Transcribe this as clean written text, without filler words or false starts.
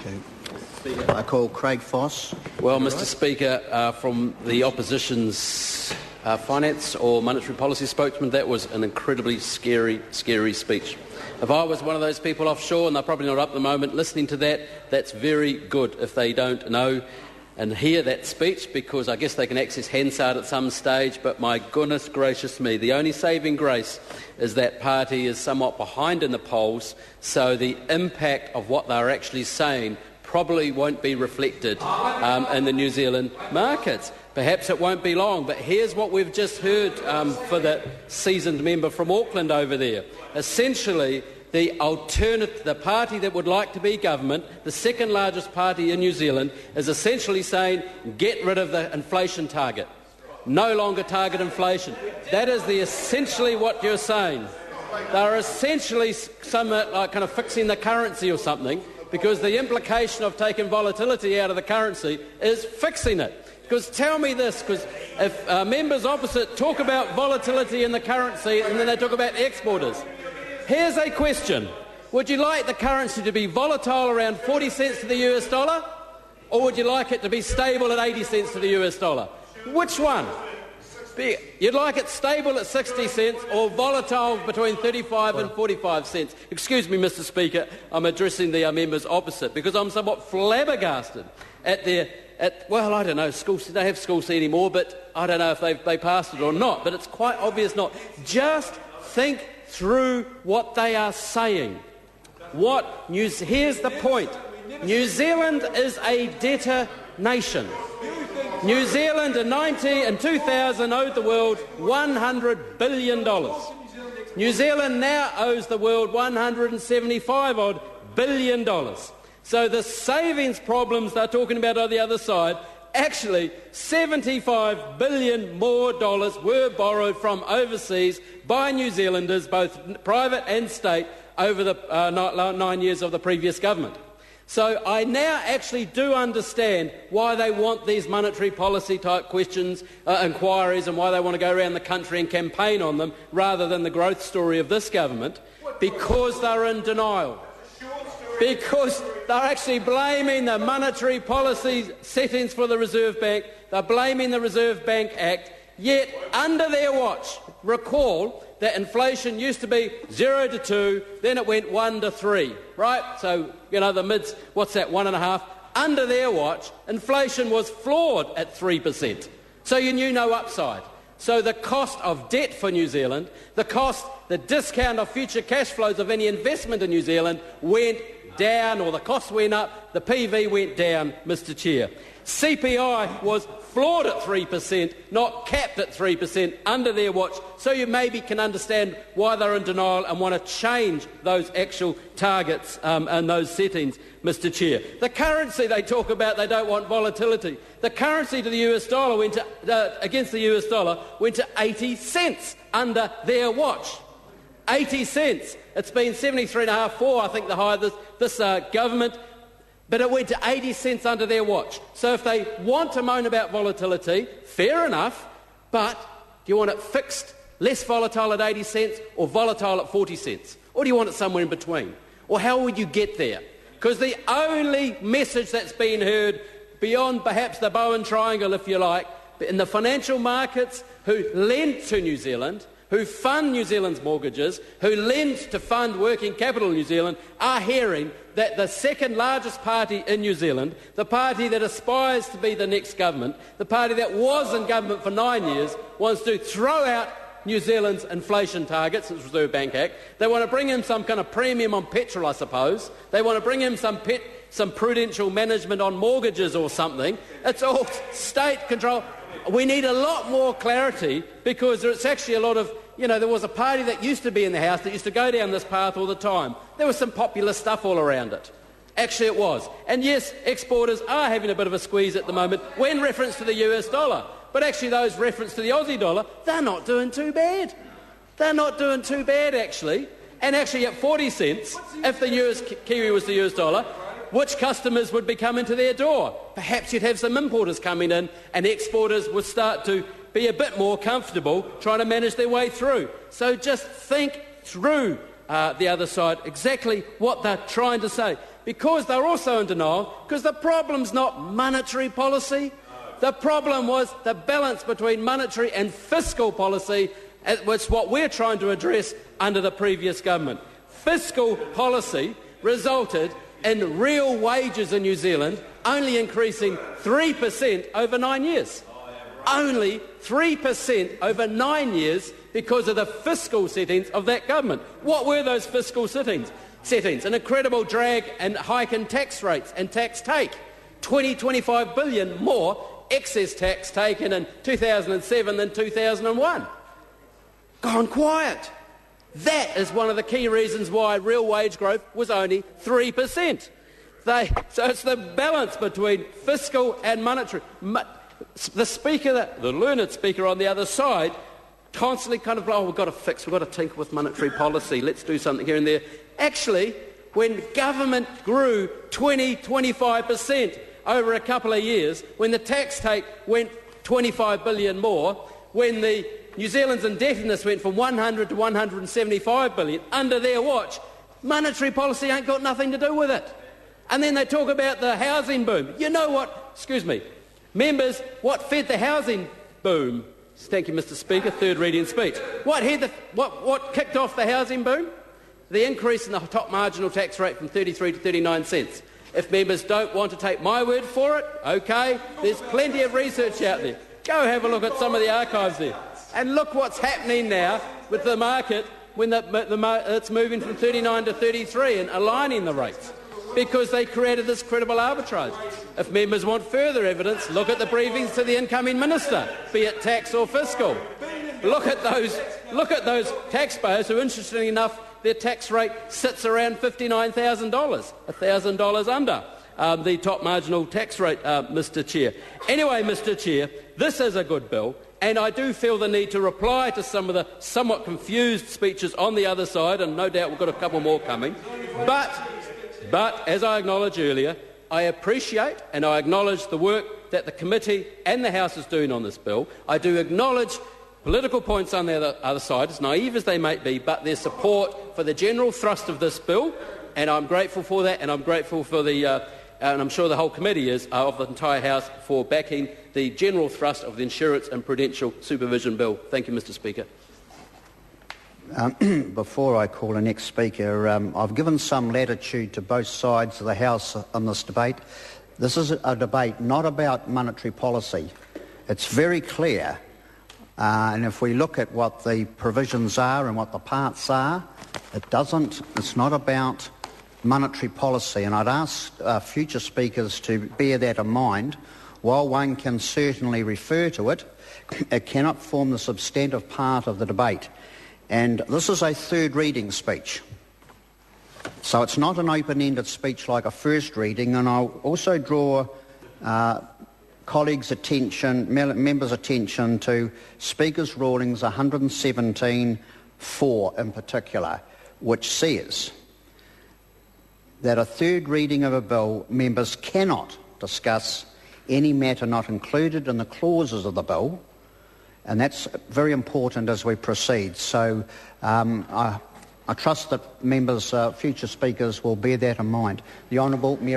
you. I call Craig Foss. Well, Mr. Speaker, from the opposition's finance or monetary policy spokesman, that was an incredibly scary speech. If I was one of those people offshore, and they're probably not up at the moment, listening to that, that's very good if they don't know and hear that speech, because I guess they can access Hansard at some stage, but my goodness gracious me, the only saving grace is that party is somewhat behind in the polls, so the impact of what they're actually saying probably won't be reflected in the New Zealand markets. Perhaps it won't be long, but here's what we've just heard for the seasoned member from Auckland over there. Essentially, the party that would like to be government, the second largest party in New Zealand, is essentially saying, get rid of the inflation target. No longer target inflation. That is essentially what you're saying. They're essentially somewhat like kind of fixing the currency or something, because the implication of taking volatility out of the currency is fixing it. Because tell me this, because if members opposite talk about volatility in the currency and then they talk about exporters, here's a question. Would you like the currency to be volatile around 40 cents to the US dollar, or would you like it to be stable at 80 cents to the US dollar? Which one? You'd like it stable at 60 cents or volatile between 35 and 45 cents. Excuse me, Mr. Speaker, I'm addressing the members opposite because I'm somewhat flabbergasted at well, I don't know, they have school C anymore, but I don't know if they passed it or not, but it's quite obvious not. Just think through what they are saying. Here's the point. New Zealand is a debtor nation. New Zealand in 2000 owed the world $100 billion. New Zealand now owes the world $175 billion. So the savings problems they're talking about on the other side, actually $75 billion more were borrowed from overseas by New Zealanders, both private and state, over the 9 years of the previous government. So I now actually do understand why they want these monetary policy type questions, inquiries, and why they want to go around the country and campaign on them rather than the growth story of this government, because they're in denial. Because they're actually blaming the monetary policy settings for the Reserve Bank, they're blaming the Reserve Bank Act, yet under their watch, recall that inflation used to be 0 to 2, then it went 1 to 3, right? So, the mids, what's that, 1.5? Under their watch, inflation was floored at 3%. So you knew no upside. So the cost of debt for New Zealand, the discount of future cash flows of any investment in New Zealand went down, or the cost went up, the PV went down, Mr. Chair. CPI was floored at 3%, not capped at 3% under their watch, so you maybe can understand why they're in denial and want to change those actual targets and those settings, Mr. Chair. The currency they talk about, they don't want volatility. The currency to the US dollar against the US dollar went to 80 cents under their watch. 80 cents. It's been 73.5, 4, I think, the high of this government. But it went to 80 cents under their watch. So if they want to moan about volatility, fair enough, but do you want it fixed, less volatile at 80 cents or volatile at 40 cents? Or do you want it somewhere in between? Or how would you get there? Because the only message that's been heard, beyond perhaps the Bowen Triangle, if you like, in the financial markets who lend to New Zealand, who fund New Zealand's mortgages, who lend to fund working capital in New Zealand, are hearing that the second largest party in New Zealand, the party that aspires to be the next government, the party that was in government for 9 years, wants to throw out New Zealand's inflation targets, its Reserve Bank Act. They want to bring in some kind of premium on petrol, I suppose. They want to bring in some prudential management on mortgages or something. It's all state control. We need a lot more clarity, because it's actually a lot of, there was a party that used to be in the House that used to go down this path all the time. There was some popular stuff all around it. Actually, it was. And yes, exporters are having a bit of a squeeze at the moment when reference to the US dollar. But actually, those reference to the Aussie dollar, they're not doing too bad. They're not doing too bad, actually. And actually, at 40 cents, if the Kiwi was the US dollar, which customers would be coming to their door? Perhaps you'd have some importers coming in, and exporters would start to be a bit more comfortable trying to manage their way through. So just think through the other side, exactly what they're trying to say. because they're also in denial, because the problem's not monetary policy. The problem was the balance between monetary and fiscal policy, which is what we're trying to address under the previous government. Fiscal policy resulted in real wages in New Zealand only increasing 3% over 9 years. Only 3% over 9 years because of the fiscal settings of that government. What were those fiscal settings? An incredible drag and hike in tax rates and tax take. 25 billion more excess tax taken in 2007 than 2001. Gone quiet. That is one of the key reasons why real wage growth was only 3%. So it's the balance between fiscal and monetary. The speaker, the learned speaker on the other side, constantly kind of, we've got to tinker with monetary policy, let's do something here and there. Actually, when government grew 25% over a couple of years, when the tax take went 25 billion more, when the New Zealand's indebtedness went from 100 to 175 billion under their watch, monetary policy ain't got nothing to do with it. And then they talk about the housing boom. You know what, members, what fed the housing boom? Thank you, Mr. Speaker, third reading speech. What kicked off the housing boom? The increase in the top marginal tax rate from 33 to 39 cents. If members don't want to take my word for it, OK, there's plenty of research out there. Go have a look at some of the archives there. And look what's happening now with the market when it's moving from 39 to 33 and aligning the rates, because they created this credible arbitrage. If members want further evidence, look at the briefings to the incoming minister, be it tax or fiscal. Look at those taxpayers who, interestingly enough, their tax rate sits around $59,000, $1,000 under the top marginal tax rate, Mr. Chair. Anyway, Mr. Chair, this is a good bill, and I do feel the need to reply to some of the somewhat confused speeches on the other side, and no doubt we've got a couple more coming. But as I acknowledged earlier, I appreciate and I acknowledge the work that the committee and the House is doing on this bill. I do acknowledge political points on the other side, as naive as they may be, but their support for the general thrust of this bill, and I'm grateful for that, and I'm grateful for and I'm sure the whole committee is, of the entire House, for backing the general thrust of the Insurance and Prudential Supervision Bill. Thank you, Mr. Speaker. Before I call the next speaker, I've given some latitude to both sides of the House on this debate. This is a debate not about monetary policy. It's very clear, and if we look at what the provisions are and what the parts are, it's not about monetary policy, and I'd ask future speakers to bear that in mind. While one can certainly refer to it, it cannot form the substantive part of the debate. And this is a third reading speech. So it's not an open-ended speech like a first reading, and I'll also draw colleagues' attention, members' attention to Speaker's Rulings 117.4 in particular, which says that a third reading of a bill, members cannot discuss any matter not included in the clauses of the bill, and that's very important as we proceed. So I trust that members, future speakers, will bear that in mind. The Honourable Mary